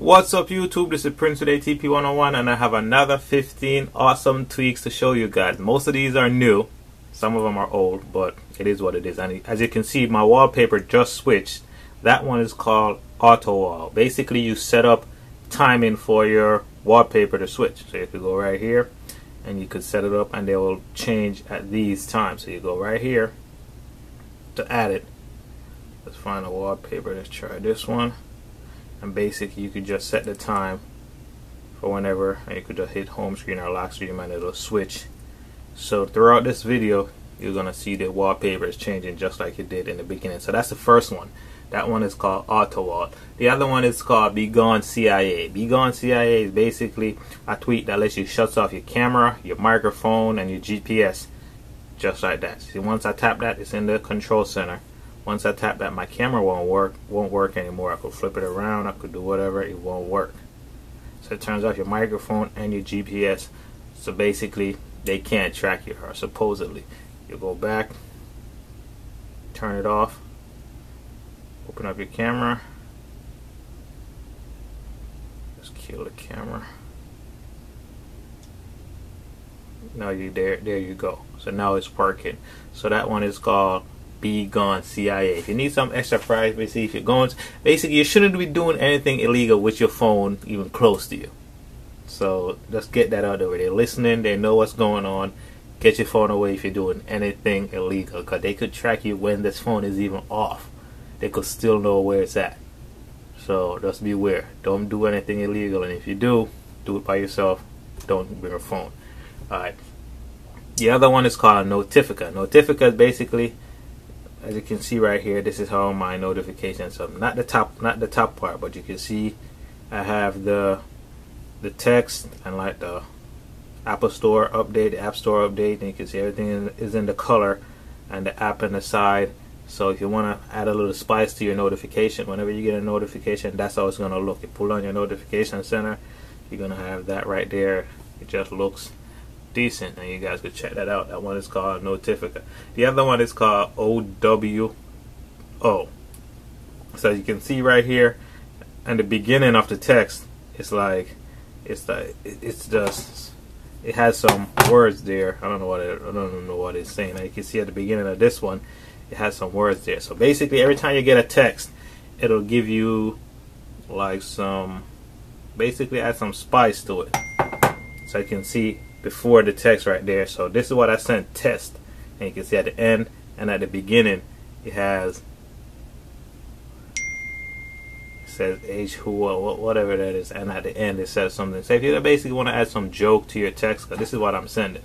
What's up YouTube, this is Prince with ATP101 and I have another 15 awesome tweaks to show you guys. Most of these are new, some of them are old, but it is what it is. And as you can see, my wallpaper just switched. That one is called AutoWall. Basically you set up timing for your wallpaper to switch. So you could go right here and you could set it up and they will change at these times. So you go right here to add it. Let's find a wallpaper, let's try this one. And basically you could just set the time for whenever, and you could just hit home screen or lock screen and it'll switch. So throughout this video you're gonna see the wallpaper is changing just like it did in the beginning. So that's the first one. That one is called AutoWall. The other one is called BeGone CIA. BeGone CIA is basically a tweak that lets you shut off your camera, your microphone, and your GPS just like that. See, once I tap that, it's in the control center. Once I tap that, my camera won't work anymore. I could flip it around, I could do whatever, it won't work. So it turns off your microphone and your GPS. So basically they can't track you, or supposedly. You go back, turn it off, open up your camera. Let's kill the camera. Now you there you go. So now it's working. So that one is called BeGone CIA. If you need some extra privacy, if you're going to, basically you shouldn't be doing anything illegal with your phone even close to you. So just get that out of the way. They're listening, they know what's going on. Get your phone away if you're doing anything illegal, because they could track you when this phone is even off. They could still know where it's at. So just beware. Don't do anything illegal, and if you do it by yourself. Don't bring a phone. Alright. The other one is called Notifica. Notifica is basically, as you can see right here, this is how my notifications are. Not the top part, but you can see I have the text and like the Apple Store update, the App Store update, and you can see everything is in the color and the app on the side. So if you want to add a little spice to your notification, whenever you get a notification, that's how it's going to look. You pull on your notification center, you're going to have that right there. It just looks decent, and you guys could check that out. That one is called Notifica. The other one is called OWO. So you can see right here in the beginning of the text, it has some words there. I don't know what it's saying. Now you can see at the beginning of this one, it has some words there. So basically every time you get a text, it'll give you like basically add some spice to it. So you can see before the text right there. So this is what I sent test, and you can see at the end and at the beginning it says age who or whatever that is, and at the end it says something. So if you basically want to add some joke to your text, because this is what I'm sending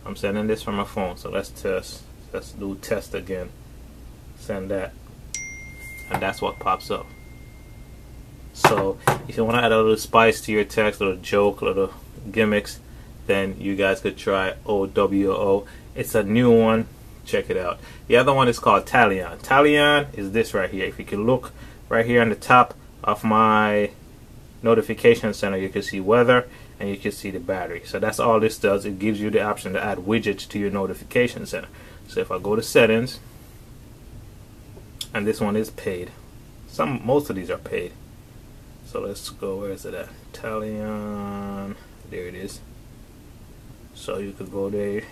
this from my phone. So let's do test again, send that, and that's what pops up. So if you want to add a little spice to your text, a little joke, a little gimmicks, then you guys could try OWO. It's a new one, check it out. The other one is called Talion. Talion is this right here. If you can look right here on the top of my notification center, you can see weather and you can see the battery. So that's all this does. It gives you the option to add widgets to your notification center. So if I go to settings, and this one is paid, most of these are paid. So let's go, where is it at? Talion, there it is. So you could go there,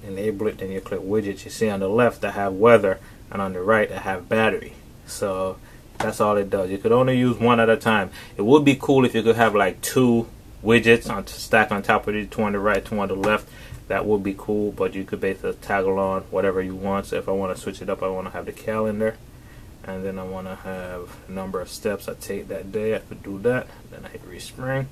enable it, then you click widgets. You see on the left I have weather, and on the right I have battery. So that's all it does. You could only use one at a time. It would be cool if you could have like 2 widgets stacked on top of it, 2 on the right, 2 on the left. That would be cool, but you could basically toggle on whatever you want. So if I want to switch it up, I want to have the calendar, and then I want to have a number of steps I take that day. I could do that. Then I hit respring.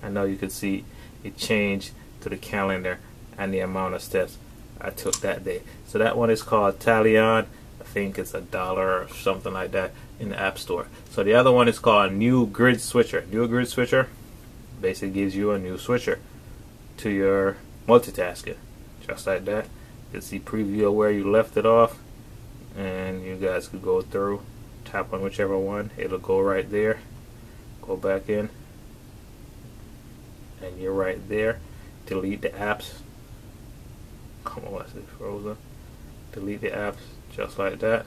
And now you can see it changed to the calendar and the amount of steps I took that day. So that one is called Talion. I think it's $1 or something like that in the App Store. So the other one is called NewGridSwitcher. NewGridSwitcher basically gives you a new switcher to your multitasking, just like that. You can see preview of where you left it off, and you guys could go through, tap on whichever one, it'll go right there. Go back in, and you're right there. Delete the apps. Come on, is it frozen? Delete the apps just like that.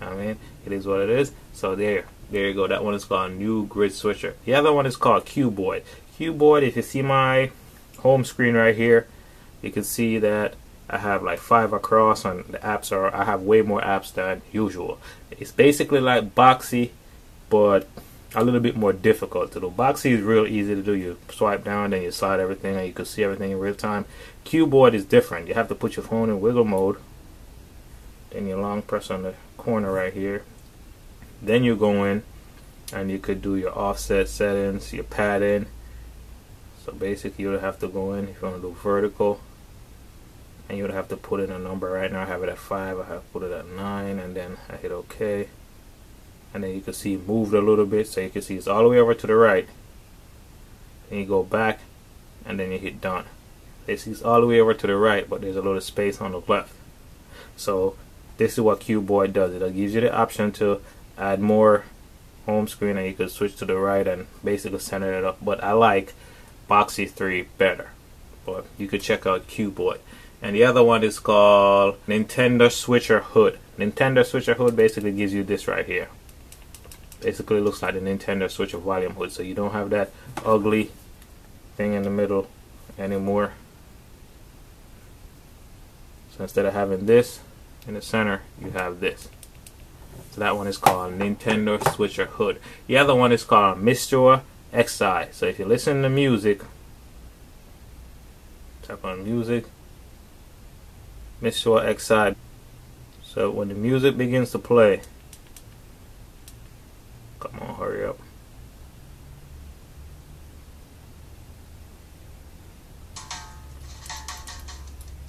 I mean, it is what it is. So there you go. That one is called NewGridSwitcher. The other one is called Cuboid. Cuboid, if you see my home screen right here, you can see that I have like 5 across, and the apps are, I have way more apps than usual. It's basically like Boxy, but a little bit more difficult to do. Boxy is real easy to do. You swipe down, then you slide everything, and you can see everything in real time. Cuboid is different. You have to put your phone in wiggle mode, then you long press on the corner right here. Then you go in, and you could do your offset settings, your padding. So basically, you would have to go in if you want to do vertical, and you would have to put in a number. Right now I have it at 5, I have to put it at 9, and then I hit OK. And then you can see it moved a little bit, so you can see it's all the way over to the right. Then you go back, and then you hit done. Basically it's all the way over to the right, but there's a little space on the left. So this is what Cuboid does. It gives you the option to add more home screen, and you can switch to the right and basically center it up. But I like Boxy 3 better, but you could check out Cuboid. And the other one is called NintendoSwitcherHUD. NintendoSwitcherHUD basically gives you this right here. Basically it looks like the Nintendo Switcher volume hood, so you don't have that ugly thing in the middle anymore. So instead of having this in the center, you have this. So that one is called NintendoSwitcherHUD. The other one is called MitshuaXI. So if you listen to music, tap on music, MitshuaXI. So when the music begins to play, come on, hurry up.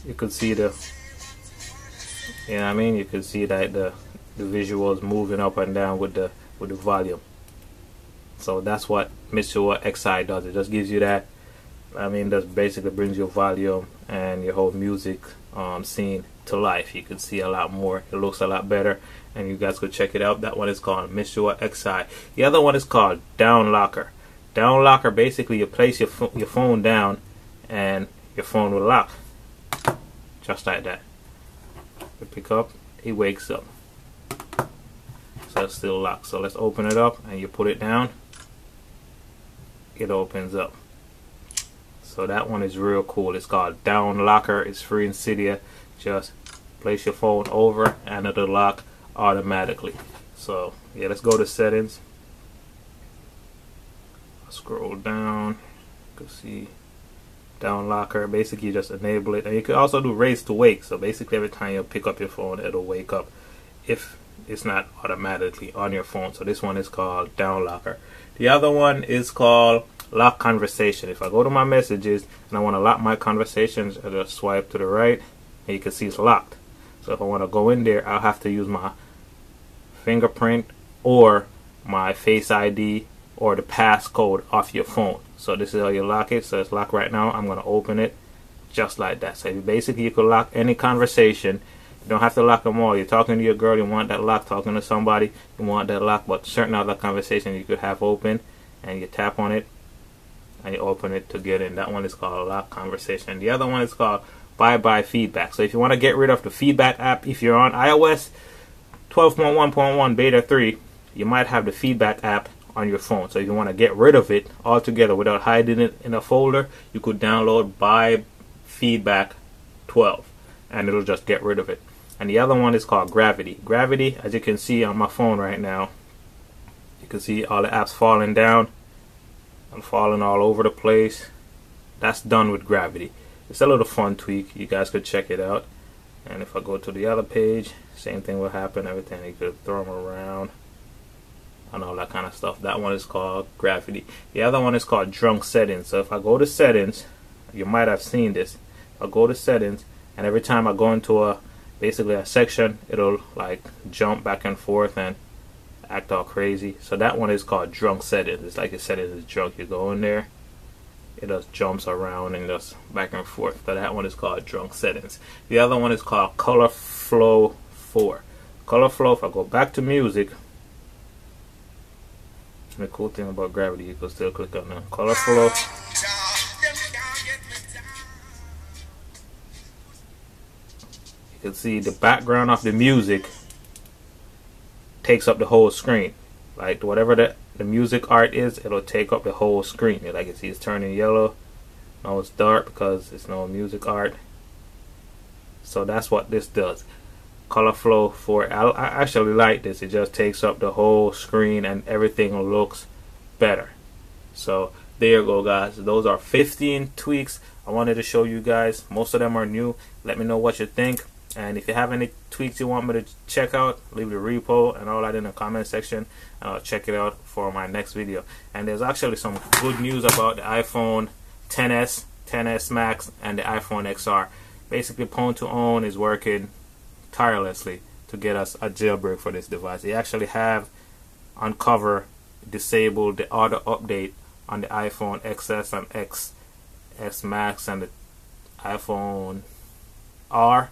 You could see the, you know what I mean? You could see that the visuals moving up and down with the volume. So that's what MitshuaXI does. It just gives you that. I mean, that basically brings your volume and your whole music scene to life. You can see a lot more. It looks a lot better, and you guys could check it out. That one is called MitshuaXI. The other one is called Downlocker. Downlocker, basically you place your phone down, and your phone will lock, just like that. You pick up, it wakes up. So it's still locked. So let's open it up, and you put it down, it opens up. So that one is real cool. It's called Downlocker. It's free in Cydia. Just place your phone over and it'll lock automatically. So yeah, let's go to settings. Scroll down. You can see Downlocker. Basically you just enable it. And you can also do raise to wake. So basically every time you pick up your phone, it'll wake up if it's not automatically on your phone. So this one is called Downlocker. The other one is called LockConversation. If I go to my messages and I want to lock my conversations, I just swipe to the right, and you can see it's locked. So if I want to go in there, I'll have to use my fingerprint or my Face ID or the passcode off your phone. So this is how you lock it. So it's locked right now. I'm going to open it just like that. So basically you can lock any conversation. You don't have to lock them all. You're talking to your girl, you want that lock. Talking to somebody, you want that lock. But certain other conversations you could have open, and you tap on it and you open it to get in. That one is called LockConversation. The other one is called Biofeedback. So if you want to get rid of the feedback app, if you're on iOS 12.1.1 beta 3, you might have the feedback app on your phone. So if you want to get rid of it altogether without hiding it in a folder, you could download Biofeedback 12 and it'll just get rid of it. And the other one is called Gravity. Gravity, as you can see on my phone right now, you can see all the apps falling down and falling all over the place. That's done with Gravity. It's a little fun tweak. You guys could check it out. And if I go to the other page, same thing will happen. Everything, you could throw them around and all that kind of stuff. That one is called Gravity. The other one is called Drunksettings. So if I go to settings, you might have seen this. I'll go to settings, and every time I go into basically a section, it'll like jump back and forth and act all crazy. So that one is called Drunksettings. It's like your settings is drunk. You go in there, it just jumps around and just back and forth. So that one is called Drunksettings. The other one is called ColorFlow 4. ColorFlow, if I go back to music, the cool thing about Gravity, you can still click on the ColorFlow. You can see the background of the music takes up the whole screen. Like whatever the music art is, it'll take up the whole screen. Like you see it's turning yellow. Now it's dark because it's no music art. So that's what this does. ColorFlow 4. I actually like this. It just takes up the whole screen and everything looks better. So there you go, guys. Those are 15 tweaks I wanted to show you guys. Most of them are new. Let me know what you think. And if you have any tweaks you want me to check out, leave the repo and all that in the comment section, and I'll check it out for my next video. And there's actually some good news about the iPhone XS, XS Max, and the iPhone XR. Basically, Pwn2Own is working tirelessly to get us a jailbreak for this device. They actually have disabled the auto update on the iPhone XS and XS Max and the iPhone R.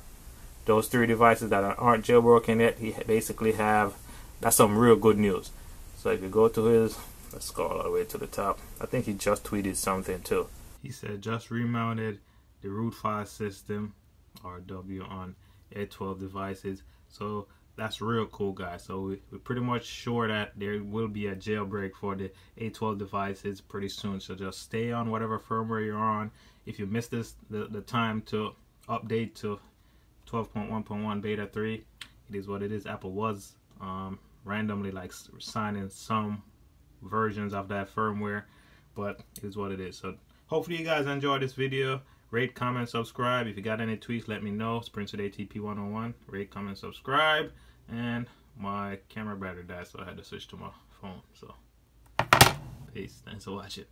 Those three devices that aren't jailbroken yet, he basically have, that's some real good news. So if you go to his, let's scroll all the way to the top. I think he just tweeted something too. He said just remounted the root file system RW on A12 devices. So that's real cool, guys. So we're pretty much sure that there will be a jailbreak for the A12 devices pretty soon. So just stay on whatever firmware you're on. If you missed the time to update to 12.1.1 beta 3, it is what it is. Apple was randomly like signing some versions of that firmware, but it is what it is. So hopefully you guys enjoyed this video. Rate, comment, subscribe. If you got any tweaks, let me know. Prince with ATP 101. Rate, comment, subscribe. And my camera battery died, so I had to switch to my phone. So peace. Thanks for watching.